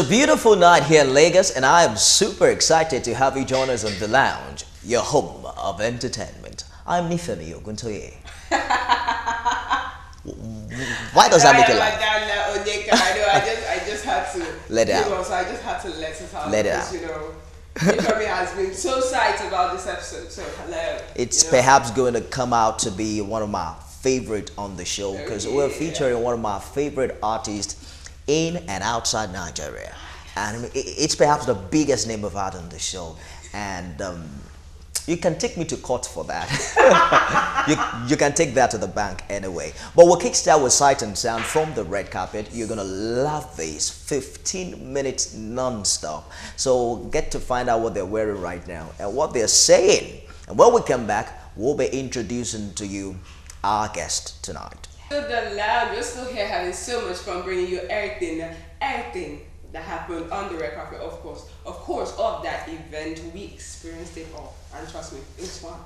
beautiful night here in Lagos, and I am super excited to have you join us on The Lounge, your home of entertainment. I'm Nifemi Oguntoye. Why does that make you laugh? I know, I just had to let it out. So I just had to let it out. Let it out. You know, Nifemi has been so psyched about this episode, so hello. It's perhaps going to come out to be one of my favorite on the show because we're featuring one of my favorite artists in and outside Nigeria, and it's perhaps the biggest name of art on the show, and you can take me to court for that. you can take that to the bank anyway. But we'll kickstart with Sight and Sound from the red carpet. You're gonna love this 15 minutes non-stop. So get to find out what they're wearing right now and what they're saying. And when we come back, we'll be introducing to you our guest tonight. So The Lounge, we're still here having so much fun bringing you everything that happened on the red carpet, of course, of that event. We experienced it all, and trust me, it was fun.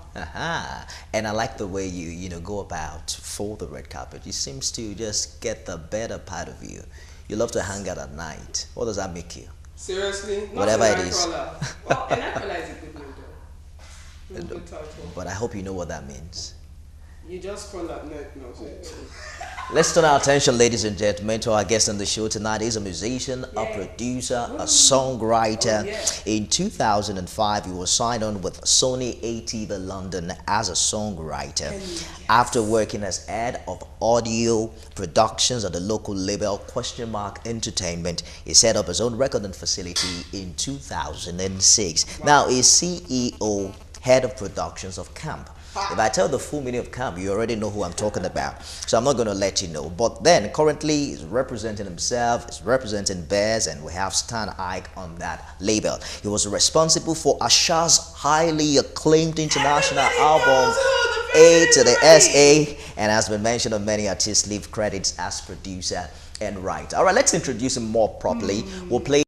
And I like the way you go about for the red carpet. You seems to just get the better part of you. You love to hang out at night. What does that make you? Seriously? Not whatever it is. Well, and Nightcrawler is a good name though. It's a good title. But I hope you know what that means. You just call that no. Let's turn our attention, ladies and gentlemen, to our guest on the show tonight. He's a musician, a producer, a songwriter. In 2005, he was signed on with Sony AT London as a songwriter. After working as head of audio productions at the local label Entertainment, he set up his own recording facility in 2006. Now he's CEO, head of productions of Camp. If I tell the full meaning of Camp, you already know who I'm talking about. So I'm not going to let you know. But then, currently, he's representing himself, he's representing Bears, and we have Stan Ike on that label. He was responsible for Asha's highly acclaimed international album, A to the SA, and has been mentioned on many artists' leave credits as producer and writer. All right, let's introduce him more properly. We'll play.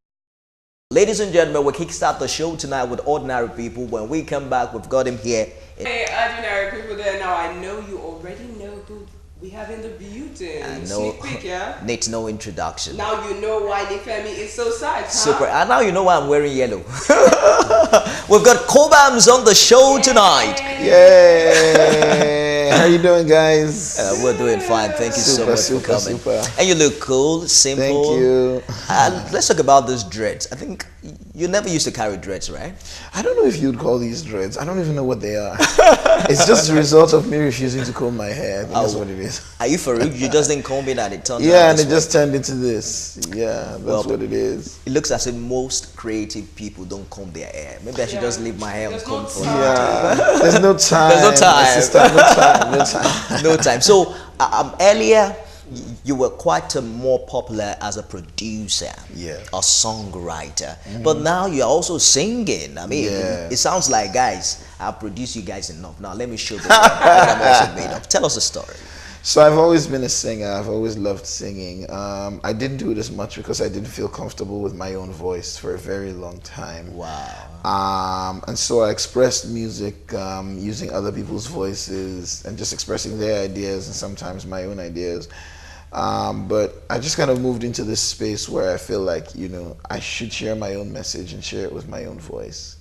Ladies and gentlemen, we'll kickstart the show tonight with Ordinary People. When we come back, we've got him here. Hey, Ordinary People there. Now, I know you already know who we have in the building. I know. Sneak peek, yeah? Needs no introduction. Now you know why Nifemi is so psyched, huh? Super. And now you know why I'm wearing yellow. We've got Cobhams on the show tonight. Yay! How you doing, guys? We're doing fine. Thank you so much for coming. And you look cool, simple. Thank you. Let's talk about those dreads. I think you never used to carry dreads, right? I don't know if you'd call these dreads. I don't even know what they are. It's just a result of me refusing to comb my hair. I think that's what it is. Are you for real? You just didn't comb it and it turned out yeah, and it just turned into this. Yeah, that's what it is. It looks as if most creative people don't comb their hair. Maybe I should just leave my hair uncombed for now. Yeah, there's no time. There's no time. Sister, no time. No time. So earlier, you were quite more popular as a producer, a songwriter, but now you're also singing. I mean, it sounds like, guys, I've produced you guys enough. Now let me show them what I'm also made of. Tell us the story. So I've always been a singer. I've always loved singing. I didn't do it as much because I didn't feel comfortable with my own voice for a very long time. Wow. And so I expressed music using other people's voices and just expressing their ideas and sometimes my own ideas. But I just kind of moved into this space where I feel like, you know, I should share my own message and share it with my own voice.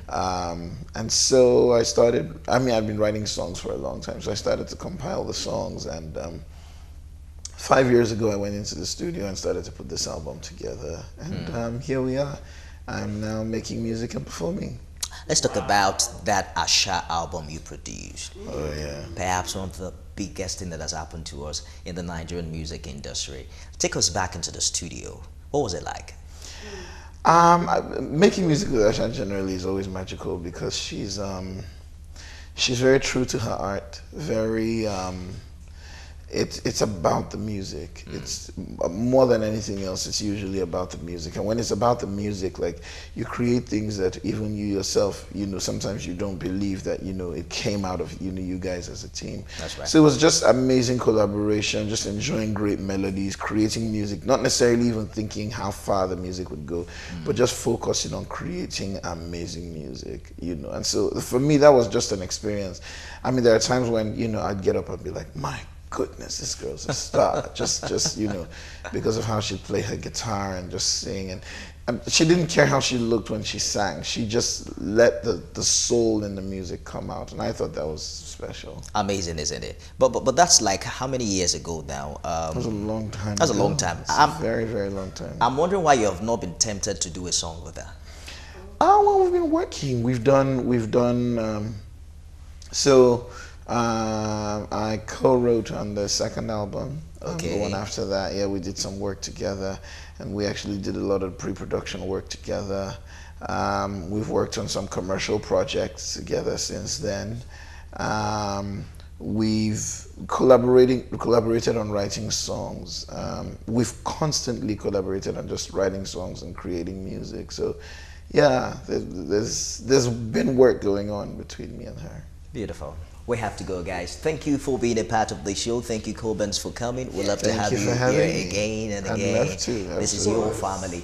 And so I started, I've been writing songs for a long time, so I started to compile the songs, and 5 years ago I went into the studio and started to put this album together, and here we are. I'm now making music and performing. Let's talk about that Asha album you produced. Oh yeah. Perhaps one of the biggest thing that has happened to us in the Nigerian music industry. Take us back into the studio. What was it like? Making music with Asha generally is always magical because she's very true to her art. Very it's about the music. It's more than anything else. It's usually about the music, and when it's about the music, like, you create things that even you yourself, you know, sometimes you don't believe that, you know, it came out of, you know, you guys as a team. That's right. So it was just amazing collaboration, just enjoying great melodies, creating music, not necessarily even thinking how far the music would go, but just focusing on creating amazing music, you know. And so for me, that was just an experience. I mean, there are times when, you know, I'd get up and be like, my goodness, this girl's a star. just because of how she'd play her guitar and just sing. And she didn't care how she looked when she sang. She just let the soul in the music come out. And I thought that was special. Amazing, isn't it? But that's like how many years ago now? That was a long time That's ago. a long time. It's a very, very long time. I'm wondering why you have not been tempted to do a song with her. Oh, well, we've been working. I co-wrote on the second album. Okay. The one after that, yeah, we did some work together, and we actually did a lot of pre-production work together. We've worked on some commercial projects together since then. We've collaborated on writing songs. We've constantly collaborated on just writing songs and creating music. So, yeah, there's been work going on between me and her. Beautiful. We have to go, guys. Thank you for being a part of the show. Thank you, Cobhams, for coming. We'd love to have you here again and again. I'd love to. This is your family.